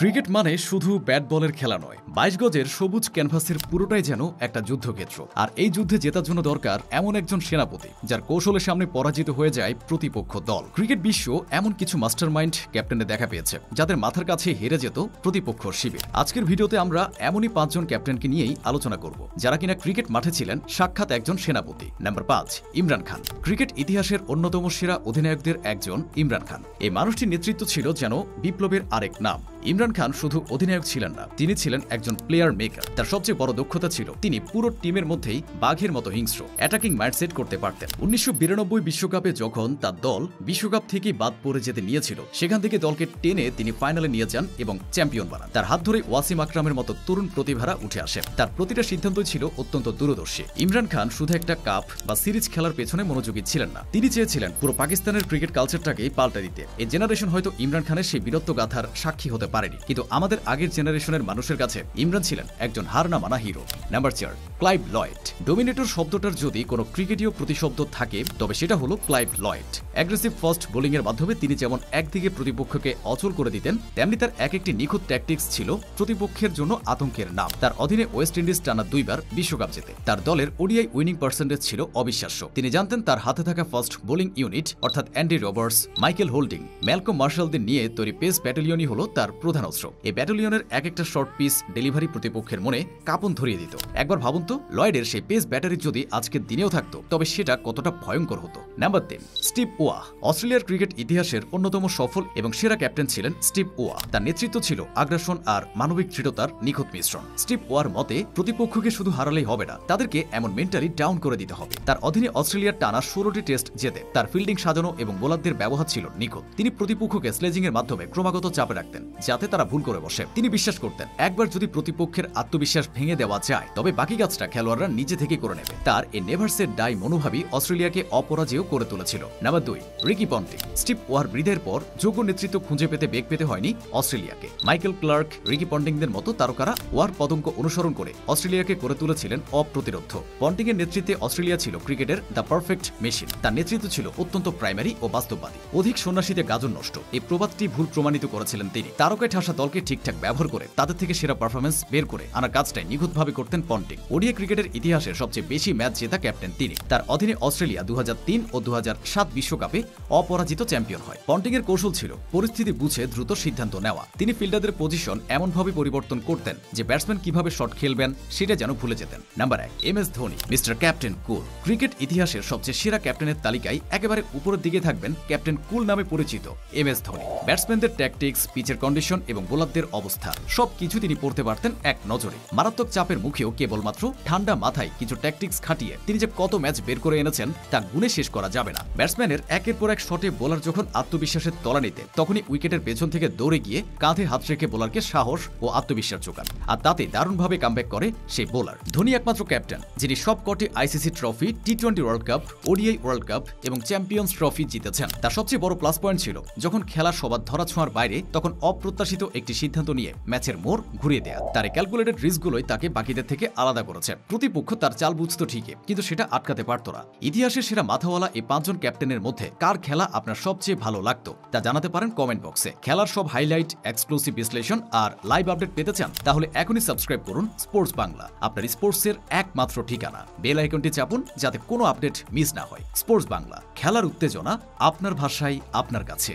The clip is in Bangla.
ক্রিকেট মানে শুধু ব্যাট বলের খেলা নয়, ২২ গজের সবুজ ক্যানভাসের পুরোটাই যেন একটা যুদ্ধক্ষেত্র। আর এই যুদ্ধে জেতার জন্য দরকার এমন একজন সেনাপতি যার কৌশলের সামনে পরাজিত হয়ে যায় প্রতিপক্ষ দল। ক্রিকেট বিশ্ব এমন কিছু মাস্টারমাইন্ড ক্যাপ্টেনে দেখা পেয়েছে যাদের মাথার কাছে হেরে যেত প্রতিপক্ষ শিবির। আজকের ভিডিওতে আমরা এমনই ৫ জন ক্যাপ্টেনকে নিয়েই আলোচনা করব যারা কিনা ক্রিকেট মাঠে ছিলেন সাক্ষাৎ একজন সেনাপতি। নাম্বার ৫, ইমরান খান। ক্রিকেট ইতিহাসের অন্যতম সেরা অধিনায়কদের একজন ইমরান খান। এই মানুষটির নেতৃত্ব ছিল যেন বিপ্লবের আরেক নাম। ইমরান খান শুধু অধিনায়ক ছিলেন না, তিনি ছিলেন একজন প্লেয়ার মেকার। তার সবচেয়ে বড় দক্ষতা ছিল তিনি পুরো টিমের মধ্যেই বাঘের মতো হিংস্র অ্যাটাকিং মাইন্ডসেট করতে পারতেন। ১৯৯২ বিশ্বকাপে যখন তার দল বিশ্বকাপ থেকে বাদ পড়ে যেতে নিয়েছিল, সেখান থেকে দলকে টেনে তিনি ফাইনালে নিয়ে যান এবং চ্যাম্পিয়ন বানান। তার হাত ধরে ওয়াসিম আকরামের মতো তরুণ প্রতিভারা উঠে আসে। তার প্রতিটা সিদ্ধান্তই ছিল অত্যন্ত দূরদর্শী। ইমরান খান শুধু একটা কাপ বা সিরিজ খেলার পেছনে মনোযোগী ছিলেন না, তিনি চেয়েছিলেন পুরো পাকিস্তানের ক্রিকেট কালচারটাকেই পাল্টে দিতে। এই জেনারেশন হয়তো ইমরান খানের সেই বীরত্ব গাথার সাক্ষী হতে পারেনি, কিন্তু আমাদের আগের জেনারেশনের মানুষের কাছে ইমরান ছিলেন একজন হার না মানা hero. Number ৪, Clive Lloyd. Dominator শব্দটার যদি কোনো ক্রিকেটীয় প্রতিশব্দ থাকে তবে সেটা হলো Clive Lloyd. Aggressive fast bowling এর মাধ্যমে তিনি যেমন একদিকে প্রতিপক্ষকে অচল করে দিতেন, তেমনি তার এক একটি নিখুঁত ট্যাকটিক্স ছিল প্রতিপক্ষের জন্য আতঙ্কের নাম। তার অধীনে ওয়েস্ট ইন্ডিজ টানা ২ বার বিশ্বকাপ জেতে। তার দলের ওডিআই উইনিং পার্সেন্টেজ ছিল অবিশ্বাস্য। তিনি জানতেন তার হাতে থাকা ফাস্ট বোলিং ইউনিট অর্থাৎ Andy Roberts, Michael Holding, Malcolm মার্শালদের নিয়ে তৈরি পেস ব্যাটালিয়নই হলো তার প্রধান অস্ত্র। এই ব্যাটালিয়নের এক একটা শর্ট পিস ডেলিভারি প্রতিপক্ষের মনে কাঁপন ধরিয়ে দিত। একবার ভাবুন তো, লয়েডের সেই পেস ব্যাটারি যদি আজকের দিনেও থাকতো তবে সেটা কতটা ভয়ঙ্কর হতো। Number ৩, Steve Waugh. অস্ট্রেলিয়ার ক্রিকেট ইতিহাসের অন্যতম সফল এবং সেরা ক্যাপ্টেন ছিলেন স্টিভ ওয়াহ। তার নেতৃত্ব ছিল আগ্রাসন আর মানবিক দৃঢ়তার নিখুঁত মিশ্রণ। স্টিভ ওয়ার মতে প্রতিপক্ষকে শুধু হারালেই হবে না, তাদেরকে এমন মেন্টালি ডাউন করে দিতে হবে। তার অধীনে অস্ট্রেলিয়ার টানা ১৬টি টেস্ট জেতে। তার ফিল্ডিং সাজানো এবং বোলারদের ব্যবহার ছিল নিখুঁত। তিনি প্রতিপক্ষকে স্লেজিং এর মাধ্যমে ক্রমাগত চাপে রাখতেন যাতে তারা ভুল করে বসে। তিনি বিশ্বাস করতেন একবার যদি প্রতিপক্ষের আত্মবিশ্বাস ভেঙে দেওয়া যায় তবে বাকি কাজটা খেলোয়াড়রা নিজে থেকে করে নেবে। তার এই নেভার সে ডাই মনোভাবই অস্ট্রেলিয়াকে অপরাজেয় করে তুলেছিল। Number ২, Ricky Ponting. স্টিভ ওয়ার বিদায়ের পর যোগ্য নেতৃত্ব খুঁজে পেতে বেগ পেতে হয়নি অস্ট্রেলিয়াকে। মাইকেল ক্লার্ক, রিকি পন্টিংদের মতো তারকারা ওয়ার পদঙ্ক অনুসরণ করে অস্ট্রেলিয়াকে করে তুলেছিলেন অপ্রতিরোধ্য। পন্টিং এর নেতৃত্বে অস্ট্রেলিয়া ছিল ক্রিকেটের দ্য পারফেক্ট মেশিন। তার নেতৃত্ব ছিল অত্যন্ত প্রাইমারি ও বাস্তববাদী। অধিক সন্ন্যাসীতে গাজন নষ্ট, এই প্রবাদটি ভুল প্রমাণিত করেছিলেন তিনি। তারকায় ঠাসা দলকে ঠিকঠাক ব্যবহার করে তাদের থেকে সেরা পারফরমেন্স বের করে আনার কাজটাই নিখুঁতভাবে করতেন পন্টিং। ওডিআই ক্রিকেটের ইতিহাসের সবচেয়ে বেশি ম্যাচ জেতা ক্যাপ্টেন তিনি। তার অধীনে অস্ট্রেলিয়া ২০০৩ ও ২০০৭ বিশ্বকাপে অপরাজিত চ্যাম্পিয়ন হয়। পন্টিং এর কৌশল ছিল পরিস্থিতি বুঝে দ্রুত সিদ্ধান্ত নেওয়া। তিনি ফিল্ডারদের পজিশন এমনভাবে পরিবর্তন করতেন যে ব্যাটসম্যান কিভাবে শট খেলবেন সেটা যেন ভুলে যেতেন। Number ১, MS Dhoni, mister captain কুল। ক্রিকেট ইতিহাসের সবচেয়ে সেরা ক্যাপ্টেনের তালিকায় একেবারে উপরের দিকে থাকবেন ক্যাপ্টেন কুল নামে পরিচিত এমএস ধোনি। ব্যাটসম্যানদের ট্যাকটিক্স, পিচের কন্ডিশন এবং বোলারদের অবস্থা সবকিছু তিনি পড়তে পারতেন এক নজরে। মারাত্মক চাপের মুখেও কেবলমাত্র ঠান্ডা মাথায় কিছু ট্যাকটিক্স খাটিয়ে তিনি যে কত ম্যাচ বের করে এনেছেন তা গুণে শেষ করা যাবে না। ব্যাটসম্যানের একের পর এক শটে বোলার যখন আত্মবিশ্বাসের তলানিতে, তখনই উইকেটের পেছন থেকে দৌড়ে গিয়ে কাঁধে হাত রেখে বোলারকে সাহস ও আত্মবিশ্বাস যোগান, আর তাতে দারুণভাবে কামব্যাক করে সেই বোলার। ধোনি একমাত্র ক্যাপ্টেন যিনি সবকটি আইসিসি ট্রফি, টি-20 world cup, ODI world cup এবং চ্যাম্পিয়ন্স ট্রফি জিতেছেন। তার সবচেয়ে বড় প্লাস পয়েন্ট ছিল যখন খেলার সবার ধরাছোঁয়ার বাইরে তখন অপ্রত্যাশিত একটি সিদ্ধান্ত নিয়ে ম্যাচের মোড় ঘুরিয়ে দেয়া। তার ক্যালকুলেটেড রিস্কগুলোই তাকে বাকিদের থেকে আলাদা করেছে। প্রতিপক্ষ তার চাল বুঝতো ঠিকই, কিন্তু সেটা আটকাতে পারত না। ইতিহাসের সেরা মাথাওয়ালা এই ৫ জন ক্যাপ্টেনের মধ্যে কার খেলা আপনার সবচেয়ে ভালো লাগতো তা জানাতে পারেন কমেন্ট বক্সে। খেলার সব হাইলাইট, এক্সক্লুসিভ বিশ্লেষণ আর লাইভ আপডেট পেতে চান তাহলে এখনই সাবস্ক্রাইব করুন স্পোর্টস বাংলা, আপনার স্পোর্টসের একমাত্র ঠিকানা। বেল আইকনটি চাপুন যাতে কোনো আপডেট মিস না হয়। স্পোর্টস বাংলা, খেলার উত্তেজনা আপনার ভাষায় আপনার কাছে।